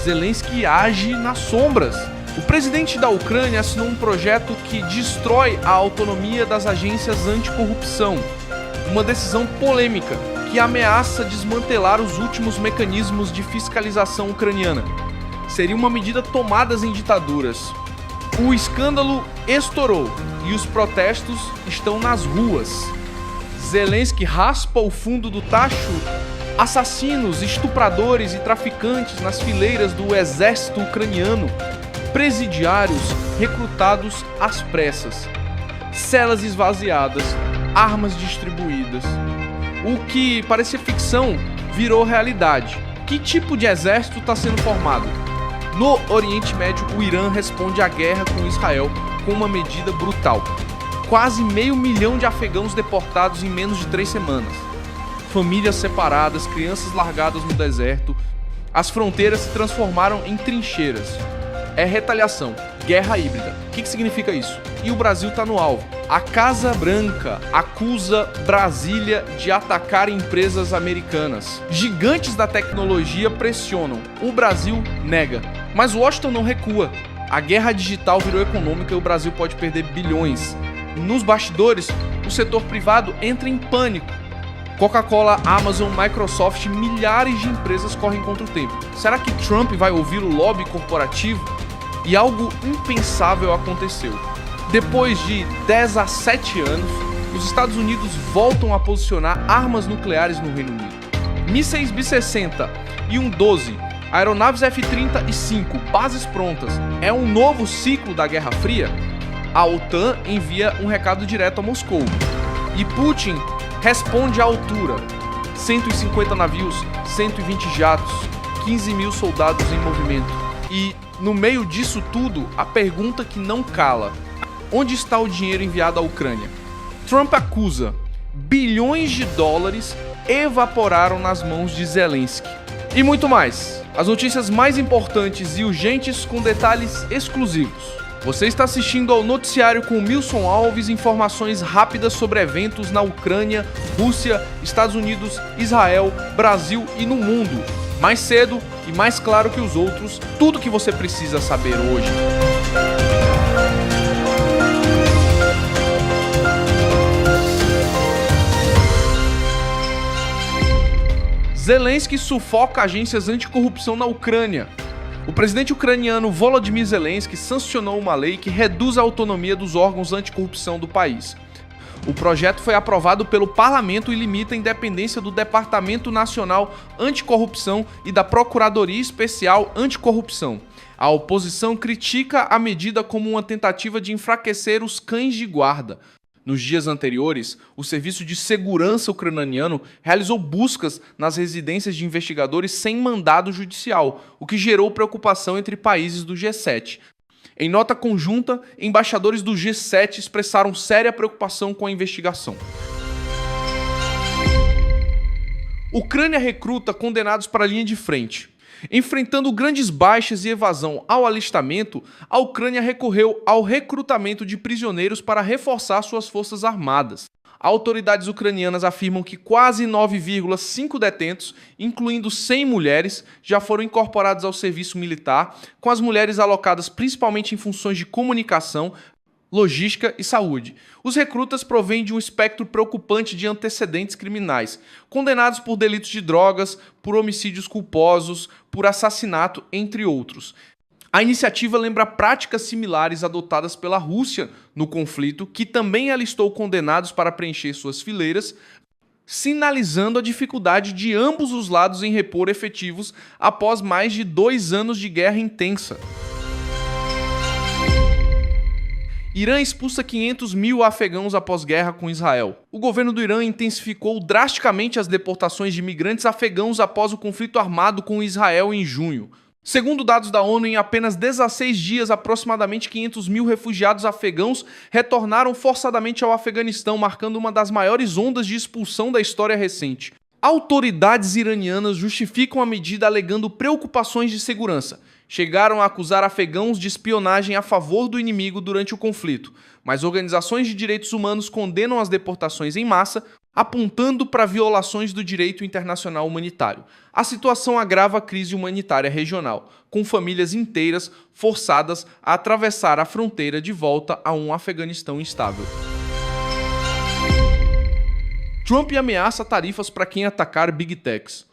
Zelensky age nas sombras. O presidente da Ucrânia assinou um projeto que destrói a autonomia das agências anticorrupção, uma decisão polêmica que ameaça desmantelar os últimos mecanismos de fiscalização ucraniana. Seria uma medida tomada em ditaduras. O escândalo estourou e os protestos estão nas ruas. Zelensky raspa o fundo do tacho. Assassinos, estupradores e traficantes nas fileiras do exército ucraniano. Presidiários recrutados às pressas. Celas esvaziadas. Armas distribuídas. O que parecia ficção virou realidade. Que tipo de exército está sendo formado? No Oriente Médio, o Irã responde à guerra com Israel com uma medida brutal. Quase 500 mil de afegãos deportados em menos de 3 semanas. Famílias separadas, crianças largadas no deserto. As fronteiras se transformaram em trincheiras. É retaliação, guerra híbrida. O que significa isso? E o Brasil está no alvo. A Casa Branca acusa Brasília de atacar empresas americanas. Gigantes da tecnologia pressionam. O Brasil nega. Mas Washington não recua. A guerra digital virou econômica e o Brasil pode perder bilhões. Nos bastidores, o setor privado entra em pânico. Coca-Cola, Amazon, Microsoft, milhares de empresas correm contra o tempo. Será que Trump vai ouvir o lobby corporativo? E algo impensável aconteceu. Depois de 17 anos, os Estados Unidos voltam a posicionar armas nucleares no Reino Unido. Mísseis B-60 e um 12, aeronaves F-35, bases prontas. É um novo ciclo da Guerra Fria? A OTAN envia um recado direto a Moscou. E Putin responde à altura. 150 navios, 120 jatos, 15 mil soldados em movimento. E, no meio disso tudo, a pergunta que não cala. Onde está o dinheiro enviado à Ucrânia? Trump acusa. Bilhões de dólares evaporaram nas mãos de Zelensky. E muito mais. As notícias mais importantes e urgentes com detalhes exclusivos. Você está assistindo ao noticiário com Milson Alves, informações rápidas sobre eventos na Ucrânia, Rússia, Estados Unidos, Israel, Brasil e no mundo. Mais cedo e mais claro que os outros, tudo que você precisa saber hoje. Zelensky sufoca agências anticorrupção na Ucrânia. O presidente ucraniano Volodymyr Zelensky sancionou uma lei que reduz a autonomia dos órgãos anticorrupção do país. O projeto foi aprovado pelo parlamento e limita a independência do Departamento Nacional Anticorrupção e da Procuradoria Especial Anticorrupção. A oposição critica a medida como uma tentativa de enfraquecer os cães de guarda. Nos dias anteriores, o Serviço de Segurança ucraniano realizou buscas nas residências de investigadores sem mandado judicial, o que gerou preocupação entre países do G7. Em nota conjunta, embaixadores do G7 expressaram séria preocupação com a investigação. Ucrânia recruta condenados para a linha de frente. Enfrentando grandes baixas e evasão ao alistamento, a Ucrânia recorreu ao recrutamento de prisioneiros para reforçar suas forças armadas. Autoridades ucranianas afirmam que quase 9,5 detentos, incluindo 100 mulheres, já foram incorporados ao serviço militar, com as mulheres alocadas principalmente em funções de comunicação, logística e saúde. Os recrutas provêm de um espectro preocupante de antecedentes criminais, condenados por delitos de drogas, por homicídios culposos, por assassinato, entre outros. A iniciativa lembra práticas similares adotadas pela Rússia no conflito, que também alistou condenados para preencher suas fileiras, sinalizando a dificuldade de ambos os lados em repor efetivos após mais de 2 anos de guerra intensa. Irã expulsa 500 mil afegãos após guerra com Israel. O governo do Irã intensificou drasticamente as deportações de imigrantes afegãos após o conflito armado com Israel em junho. Segundo dados da ONU, em apenas 16 dias, aproximadamente 500 mil refugiados afegãos retornaram forçadamente ao Afeganistão, marcando uma das maiores ondas de expulsão da história recente. Autoridades iranianas justificam a medida alegando preocupações de segurança. Chegaram a acusar afegãos de espionagem a favor do inimigo durante o conflito, mas organizações de direitos humanos condenam as deportações em massa, apontando para violações do direito internacional humanitário. A situação agrava a crise humanitária regional, com famílias inteiras forçadas a atravessar a fronteira de volta a um Afeganistão instável. Trump ameaça tarifas para quem atacar Big Techs.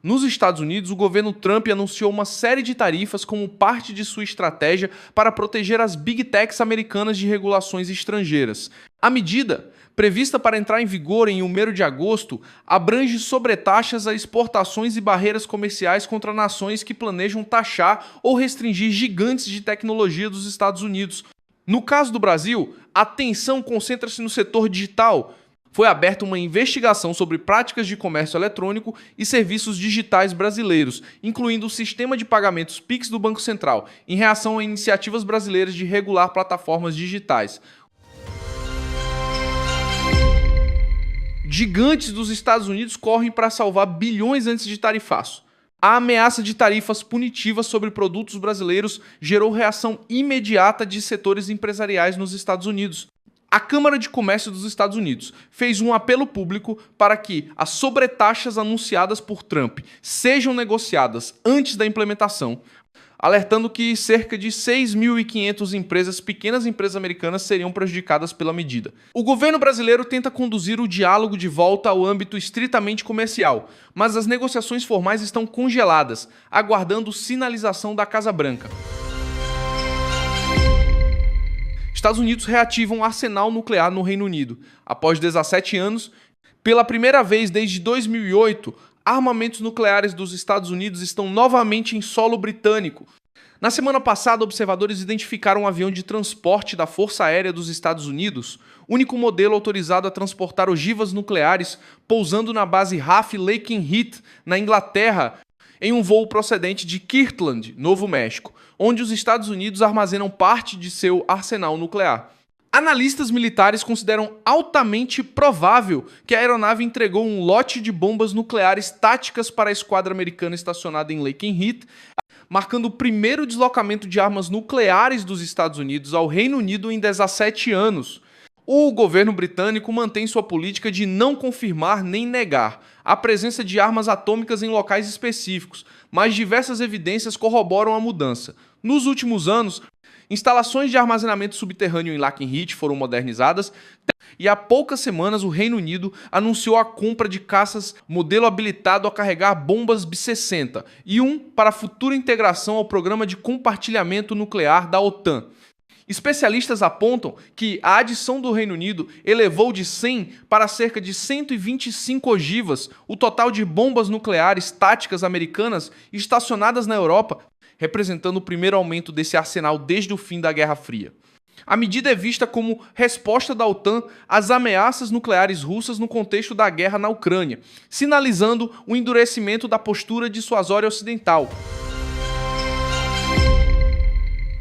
Nos Estados Unidos, o governo Trump anunciou uma série de tarifas como parte de sua estratégia para proteger as Big Techs americanas de regulações estrangeiras. A medida, prevista para entrar em vigor em 1º de agosto, abrange sobretaxas a exportações e barreiras comerciais contra nações que planejam taxar ou restringir gigantes de tecnologia dos Estados Unidos. No caso do Brasil, a atenção concentra-se no setor digital. Foi aberta uma investigação sobre práticas de comércio eletrônico e serviços digitais brasileiros, incluindo o sistema de pagamentos Pix do Banco Central, em reação a iniciativas brasileiras de regular plataformas digitais. Gigantes dos Estados Unidos correm para salvar bilhões antes de tarifaço. A ameaça de tarifas punitivas sobre produtos brasileiros gerou reação imediata de setores empresariais nos Estados Unidos. A Câmara de Comércio dos Estados Unidos fez um apelo público para que as sobretaxas anunciadas por Trump sejam negociadas antes da implementação, alertando que cerca de 6.500 pequenas empresas americanas seriam prejudicadas pela medida. O governo brasileiro tenta conduzir o diálogo de volta ao âmbito estritamente comercial, mas as negociações formais estão congeladas, aguardando sinalização da Casa Branca. Estados Unidos reativam um arsenal nuclear no Reino Unido. Após 17 anos, pela primeira vez desde 2008, armamentos nucleares dos Estados Unidos estão novamente em solo britânico. Na semana passada, observadores identificaram um avião de transporte da Força Aérea dos Estados Unidos, único modelo autorizado a transportar ogivas nucleares, pousando na base RAF Lakenheath, na Inglaterra, em um voo procedente de Kirtland, Novo México, onde os Estados Unidos armazenam parte de seu arsenal nuclear. Analistas militares consideram altamente provável que a aeronave entregou um lote de bombas nucleares táticas para a esquadra americana estacionada em Lakenheath, marcando o primeiro deslocamento de armas nucleares dos Estados Unidos ao Reino Unido em 17 anos. O governo britânico mantém sua política de não confirmar nem negar a presença de armas atômicas em locais específicos, mas diversas evidências corroboram a mudança. Nos últimos anos, instalações de armazenamento subterrâneo em Lakenheath foram modernizadas e há poucas semanas o Reino Unido anunciou a compra de caças modelo habilitado a carregar bombas B-60 e um para futura integração ao programa de compartilhamento nuclear da OTAN. Especialistas apontam que a adição do Reino Unido elevou de 100 para cerca de 125 ogivas o total de bombas nucleares táticas americanas estacionadas na Europa, representando o primeiro aumento desse arsenal desde o fim da Guerra Fria. A medida é vista como resposta da OTAN às ameaças nucleares russas no contexto da guerra na Ucrânia, sinalizando o endurecimento da postura dissuasória ocidental.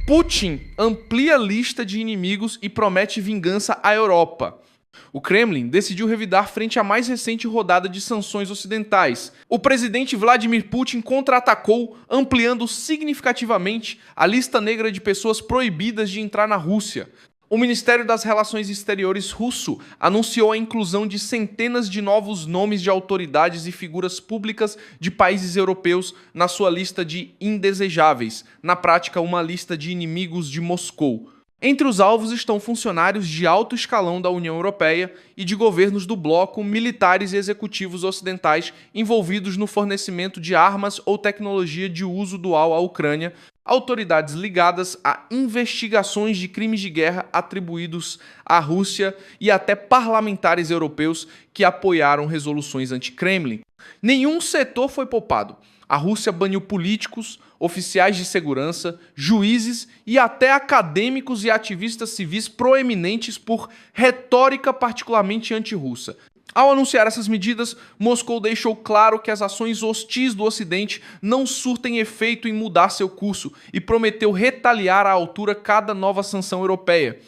Putin amplia a lista de inimigos e promete vingança à Europa. O Kremlin decidiu revidar frente à mais recente rodada de sanções ocidentais. O presidente Vladimir Putin contra-atacou, ampliando significativamente a lista negra de pessoas proibidas de entrar na Rússia. O Ministério das Relações Exteriores russo anunciou a inclusão de centenas de novos nomes de autoridades e figuras públicas de países europeus na sua lista de indesejáveis, na prática uma lista de inimigos de Moscou. Entre os alvos estão funcionários de alto escalão da União Europeia e de governos do bloco, militares e executivos ocidentais envolvidos no fornecimento de armas ou tecnologia de uso dual à Ucrânia, autoridades ligadas a investigações de crimes de guerra atribuídos à Rússia e até parlamentares europeus que apoiaram resoluções anti-Kremlin. Nenhum setor foi poupado. A Rússia baniu políticos, oficiais de segurança, juízes e até acadêmicos e ativistas civis proeminentes por retórica particularmente anti-russa. Ao anunciar essas medidas, Moscou deixou claro que as ações hostis do Ocidente não surtem efeito em mudar seu curso e prometeu retaliar à altura cada nova sanção europeia.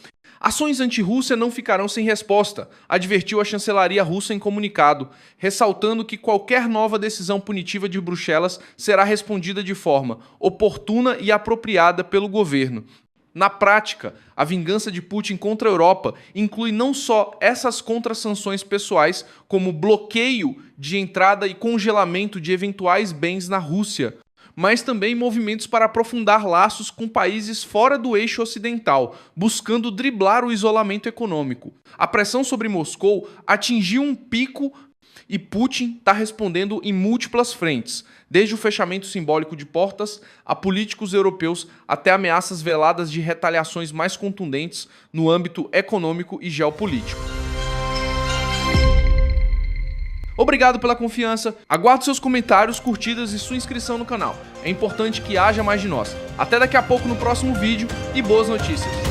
Ações anti-Rússia não ficarão sem resposta, advertiu a chancelaria russa em comunicado, ressaltando que qualquer nova decisão punitiva de Bruxelas será respondida de forma oportuna e apropriada pelo governo. Na prática, a vingança de Putin contra a Europa inclui não só essas contra-sanções pessoais, como bloqueio de entrada e congelamento de eventuais bens na Rússia, mas também movimentos para aprofundar laços com países fora do eixo ocidental, buscando driblar o isolamento econômico. A pressão sobre Moscou atingiu um pico e Putin está respondendo em múltiplas frentes, desde o fechamento simbólico de portas a políticos europeus até ameaças veladas de retaliações mais contundentes no âmbito econômico e geopolítico. Obrigado pela confiança, aguardo seus comentários, curtidas e sua inscrição no canal. É importante que haja mais de nós. Até daqui a pouco no próximo vídeo e boas notícias!